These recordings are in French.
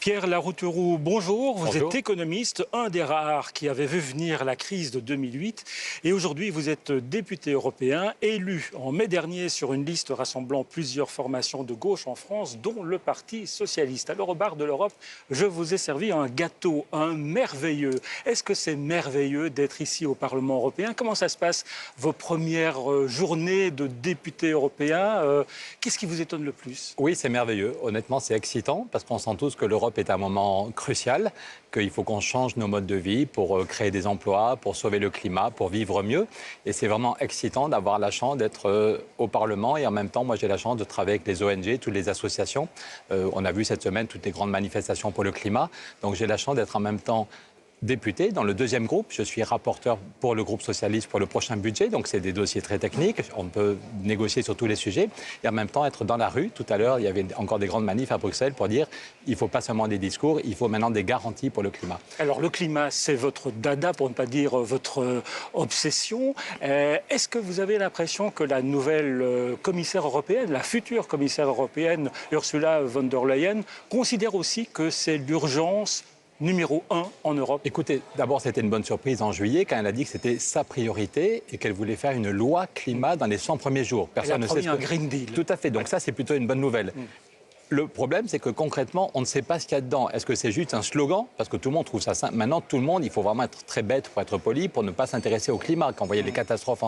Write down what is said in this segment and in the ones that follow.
Pierre Larouteroux, bonjour. Vous Bonjour. êtes économiste, un des rares qui avait vu venir la crise de 2008. Et aujourd'hui, vous êtes député européen, élu en mai dernier sur une liste rassemblant plusieurs formations de gauche en France, dont le Parti socialiste. Alors, au bar de l'Europe, je vous ai servi un gâteau, un merveilleux. Est-ce que c'est merveilleux d'être ici au Parlement européen? Comment ça se passe, vos premières journées de député européen? Qu'est-ce qui vous étonne le plus? Oui, c'est merveilleux. Honnêtement, c'est excitant parce qu'on sent tous que l'Europe est un moment crucial, qu'il faut qu'on change nos modes de vie pour créer des emplois, pour sauver le climat, pour vivre mieux. Et c'est vraiment excitant d'avoir la chance d'être au Parlement. Et en même temps, moi, j'ai la chance de travailler avec les ONG, toutes les associations. On a vu cette semaine toutes les grandes manifestations pour le climat. Donc, j'ai la chance d'être en même temps député dans le deuxième groupe. Je suis rapporteur pour le groupe socialiste pour le prochain budget. Donc, c'est des dossiers très techniques. On peut négocier sur tous les sujets. Et en même temps, être dans la rue. Tout à l'heure, il y avait encore des grandes manifs à Bruxelles pour dire il ne faut pas seulement des discours, il faut maintenant des garanties pour le climat. Alors, le climat, c'est votre dada, pour ne pas dire votre obsession. Est-ce que vous avez l'impression que la nouvelle commissaire européenne, la future commissaire européenne, Ursula von der Leyen, considère aussi que c'est l'urgence numéro 1 en Europe? Écoutez, d'abord, c'était une bonne surprise en juillet quand elle a dit que c'était sa priorité et qu'elle voulait faire une loi climat dans les 100 premiers jours. Personne ne sait un Green Deal. Tout à fait. Donc ça, c'est plutôt une bonne nouvelle. Le problème, c'est que concrètement, on ne sait pas ce qu'il y a dedans. Est-ce que c'est juste un slogan? Parce que tout le monde trouve ça simple. Maintenant, tout le monde, il faut vraiment être très bête pour être poli, pour ne pas s'intéresser au climat quand on voyait les catastrophes.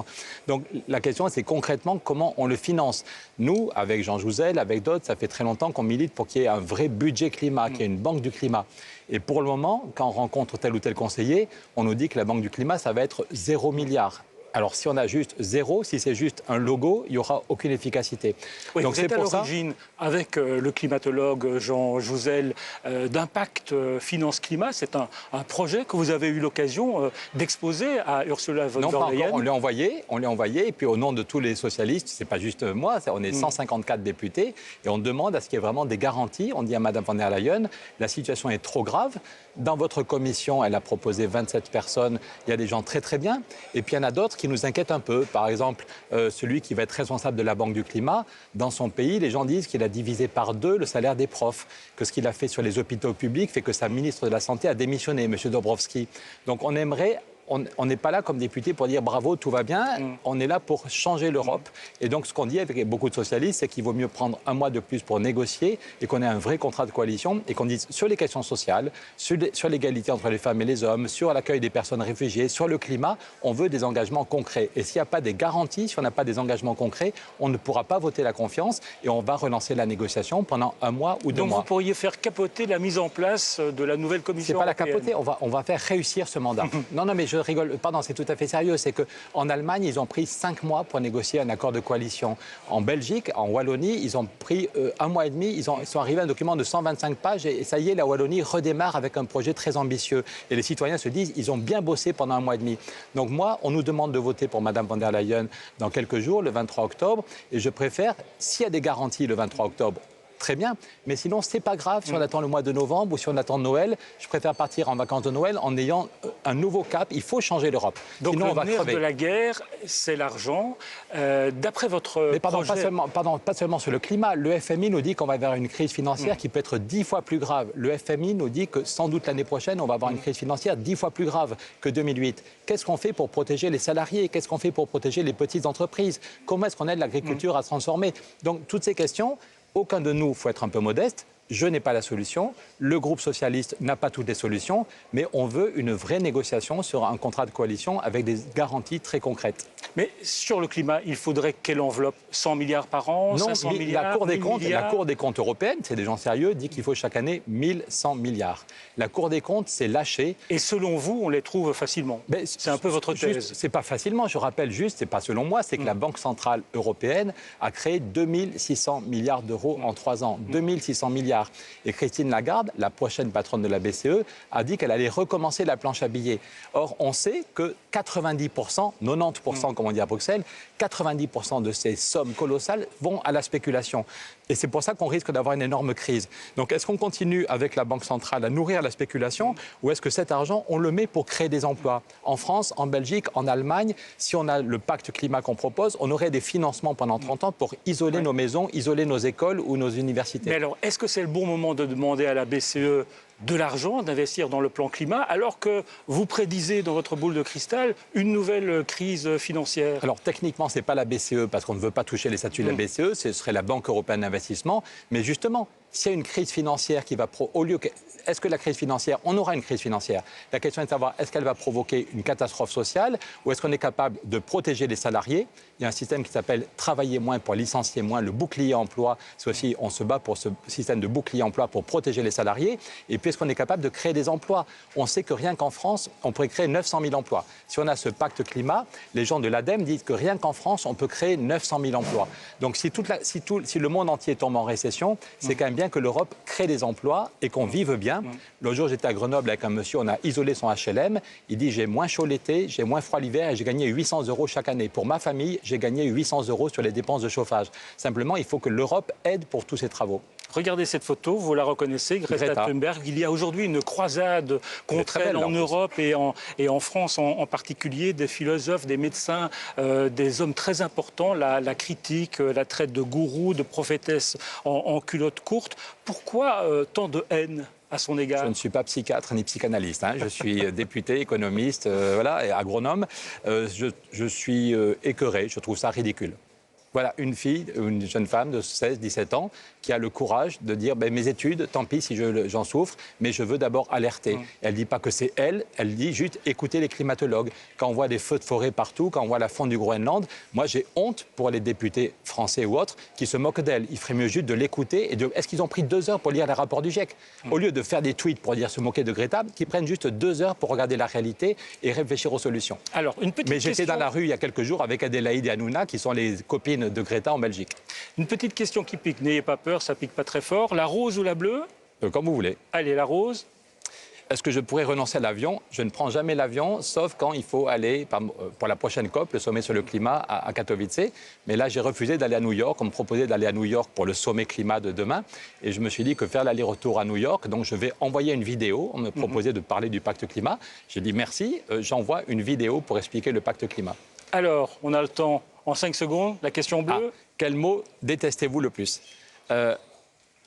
Donc la question, c'est concrètement comment on le finance. Nous, avec Jean Jouzel, avec d'autres, ça fait très longtemps qu'on milite pour qu'il y ait un vrai budget climat, qu'il y ait une banque du climat. Et pour le moment, quand on rencontre tel ou tel conseiller, on nous dit que la banque du climat, ça va être 0 milliard. Alors, si on a juste zéro, si c'est juste un logo, il n'y aura aucune efficacité. Oui, donc, vous êtes à l'origine, avec le climatologue Jean Jouzel, d'Impact Finance Climat. C'est un projet que vous avez eu l'occasion d'exposer à Ursula von der Leyen. Non, pas encore. On l'a envoyé. Et puis, au nom de tous les socialistes, c'est pas juste moi, on est 154 députés. Et on demande à ce qu'il y ait vraiment des garanties. On dit à Mme von der Leyen, la situation est trop grave. Dans votre commission, elle a proposé 27 personnes. Il y a des gens très, très bien. Et puis, il y en a d'autres qui nous inquiètent un peu. Par exemple, celui qui va être responsable de la Banque du climat, dans son pays, les gens disent qu'il a divisé par 2 le salaire des profs, que ce qu'il a fait sur les hôpitaux publics fait que sa ministre de la Santé a démissionné, M. Dobrovský. Donc on aimerait... On n'est pas là comme député pour dire bravo, tout va bien. On est là pour changer l'Europe. Et donc, ce qu'on dit avec beaucoup de socialistes, c'est qu'il vaut mieux prendre un mois de plus pour négocier et qu'on ait un vrai contrat de coalition et qu'on dise sur les questions sociales, sur l'égalité entre les femmes et les hommes, sur l'accueil des personnes réfugiées, sur le climat, on veut des engagements concrets. Et s'il n'y a pas des garanties, si on n'a pas des engagements concrets, on ne pourra pas voter la confiance et on va relancer la négociation pendant un mois ou 2 mois. Donc, vous pourriez faire capoter la mise en place de la nouvelle commission européenne. C'est pas la capoter, on va faire réussir ce mandat. Non, mais je rigole, pardon, c'est tout à fait sérieux. C'est qu'en Allemagne, ils ont pris 5 mois pour négocier un accord de coalition. En Belgique, en Wallonie, ils ont pris 1 mois et demi. Ils sont arrivés à un document de 125 pages et ça y est, la Wallonie redémarre avec un projet très ambitieux. Et les citoyens se disent, ils ont bien bossé pendant 1 mois et demi. Donc moi, on nous demande de voter pour Mme von der Leyen dans quelques jours, le 23 octobre. Et je préfère, s'il y a des garanties le 23 octobre, très bien, mais sinon, c'est pas grave si on attend le mois de novembre ou si on attend Noël. Je préfère partir en vacances de Noël en ayant un nouveau cap. Il faut changer l'Europe. Donc, sinon, on va le nerf crever. de la guerre, c'est l'argent. D'après votre Mais pardon, projet... pas seulement sur le climat. Le FMI nous dit qu'on va vers une crise financière qui peut être 10 fois plus grave. Le FMI nous dit que sans doute l'année prochaine, on va avoir une crise financière 10 fois plus grave que 2008. Qu'est-ce qu'on fait pour protéger les salariés? Qu'est-ce qu'on fait pour protéger les petites entreprises? Comment est-ce qu'on aide l'agriculture à se transformer? Donc, toutes ces questions... Aucun de nous, il faut être un peu modeste, je n'ai pas la solution, le groupe socialiste n'a pas toutes les solutions, mais on veut une vraie négociation sur un contrat de coalition avec des garanties très concrètes. Mais sur le climat, il faudrait quelle enveloppe? 100 milliards par an? Non, 500 milliards? la Cour des comptes européenne, c'est des gens sérieux, dit qu'il faut chaque année 1100 milliards. La Cour des comptes s'est lâchée. Et selon vous, on les trouve facilement? C'est un peu votre thèse. C'est pas facilement, je rappelle juste, c'est pas selon moi, c'est que la Banque centrale européenne a créé 2600 milliards d'euros en 3 ans. 2600 milliards. Et Christine Lagarde, la prochaine patronne de la BCE, a dit qu'elle allait recommencer la planche à billets. Or, on sait que 90%, 90% comme on dit à Bruxelles, 90% de ces sommes colossales vont à la spéculation. Et c'est pour ça qu'on risque d'avoir une énorme crise. Donc, est-ce qu'on continue avec la Banque centrale à nourrir la spéculation ou est-ce que cet argent, on le met pour créer des emplois? En France, en Belgique, en Allemagne, si on a le pacte climat qu'on propose, on aurait des financements pendant 30 ans pour isoler nos maisons, isoler nos écoles ou nos universités. Mais alors, est-ce que c'est le bon moment de demander à la BCE de l'argent, d'investir dans le plan climat, alors que vous prédisez dans votre boule de cristal une nouvelle crise financière? Alors techniquement, ce n'est pas la BCE, parce qu'on ne veut pas toucher les statuts de la BCE, ce serait la Banque européenne d'investissement. Mais justement, s'il y a une crise financière qui va... Est-ce que la crise financière, on aura une crise financière? La question est de savoir, est-ce qu'elle va provoquer une catastrophe sociale ou est-ce qu'on est capable de protéger les salariés? Il y a un système qui s'appelle travailler moins pour licencier moins, le bouclier emploi. C'est aussi, on se bat pour ce système de bouclier emploi pour protéger les salariés. Et puis, est-ce qu'on est capable de créer des emplois? On sait que rien qu'en France, on pourrait créer 900 000 emplois. Si on a ce pacte climat, les gens de l'ADEME disent que rien qu'en France, on peut créer 900 000 emplois. Donc, si le monde entier tombe en récession, c'est quand même bien que l'Europe crée des emplois et qu'on vive bien. L'autre jour, j'étais à Grenoble avec un monsieur, on a isolé son HLM. Il dit, j'ai moins chaud l'été, j'ai moins froid l'hiver et j'ai gagné 800 € chaque année. Pour ma famille, j'ai gagné 800 € sur les dépenses de chauffage. Simplement, il faut que l'Europe aide pour tous ces travaux. Regardez cette photo, vous la reconnaissez, Greta Thunberg. Il y a aujourd'hui une croisade contre elle en Europe et en France en particulier. Des philosophes, des médecins, des hommes très importants la critiquent, la traitent de gourou, de prophétesse en culotte courte. Pourquoi tant de haine à son égard? Je ne suis pas psychiatre ni psychanalyste. Je suis député, économiste, et agronome. Je suis écœuré, je trouve ça ridicule. Voilà, une fille, une jeune femme de 16, 17 ans qui a le courage de dire mes études, tant pis si j'en souffre, mais je veux d'abord alerter. Elle ne dit pas que c'est elle dit juste écoutez les climatologues. Quand on voit des feux de forêt partout, quand on voit la fonte du Groenland, moi j'ai honte pour les députés français ou autres qui se moquent d'elle. Il ferait mieux juste de l'écouter et est-ce qu'ils ont pris 2 heures pour lire les rapports du GIEC? Au lieu de faire des tweets pour dire se moquer de Greta, qu'ils prennent juste 2 heures pour regarder la réalité et réfléchir aux solutions. Alors, une petite Mais j'étais dans la rue il y a quelques jours avec Adélaïde et Hanouna qui sont les copines de Greta en Belgique. Une petite question qui pique, n'ayez pas peur, ça pique pas très fort. La rose ou la bleue? Comme vous voulez. Allez, la rose. Est-ce que je pourrais renoncer à l'avion? Je ne prends jamais l'avion, sauf quand il faut aller pour la prochaine COP, le sommet sur le climat à Katowice. Mais là, j'ai refusé d'aller à New York. On me proposait d'aller à New York pour le sommet climat de demain. Et je me suis dit que faire l'aller-retour à New York, donc je vais envoyer une vidéo. On me proposait de parler du pacte climat. J'ai dit merci, j'envoie une vidéo pour expliquer le pacte climat. Alors, on a le temps en 5 secondes. La question bleue. Quel mot détestez-vous le plus?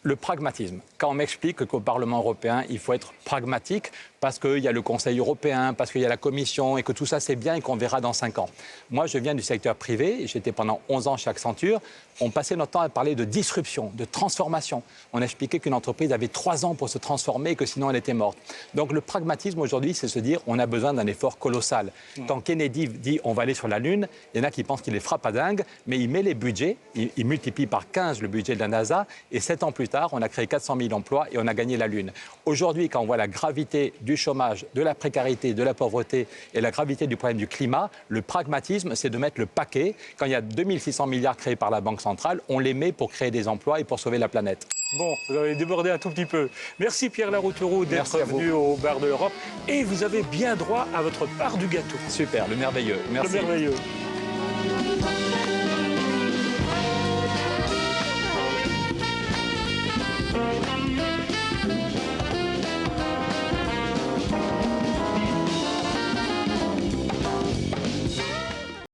Le pragmatisme. Quand on m'explique qu'au Parlement européen, il faut être pragmatique parce qu'il y a le Conseil européen, parce qu'il y a la Commission et que tout ça c'est bien et qu'on verra dans 5 ans. Moi, je viens du secteur privé, j'étais pendant 11 ans chez Accenture. On passait notre temps à parler de disruption, de transformation. On expliquait qu'une entreprise avait 3 ans pour se transformer et que sinon elle était morte. Donc le pragmatisme aujourd'hui, c'est se dire on a besoin d'un effort colossal. Quand Kennedy dit on va aller sur la Lune, il y en a qui pensent qu'il les frappe à dingue, mais il met les budgets, il multiplie par 15 le budget de la NASA et 7 ans plus tard, on a créé 400 000 emplois et on a gagné la Lune. Aujourd'hui, quand on voit la gravité du chômage, de la précarité, de la pauvreté et la gravité du problème du climat, le pragmatisme, c'est de mettre le paquet. Quand il y a 2600 milliards créés par la Banque centrale, on les met pour créer des emplois et pour sauver la planète. Bon, vous avez débordé un tout petit peu. Merci Pierre Larouturou d'être venu au Bar de l'Europe. Et vous avez bien droit à votre part du gâteau. Super, le merveilleux. Merci. Le merveilleux.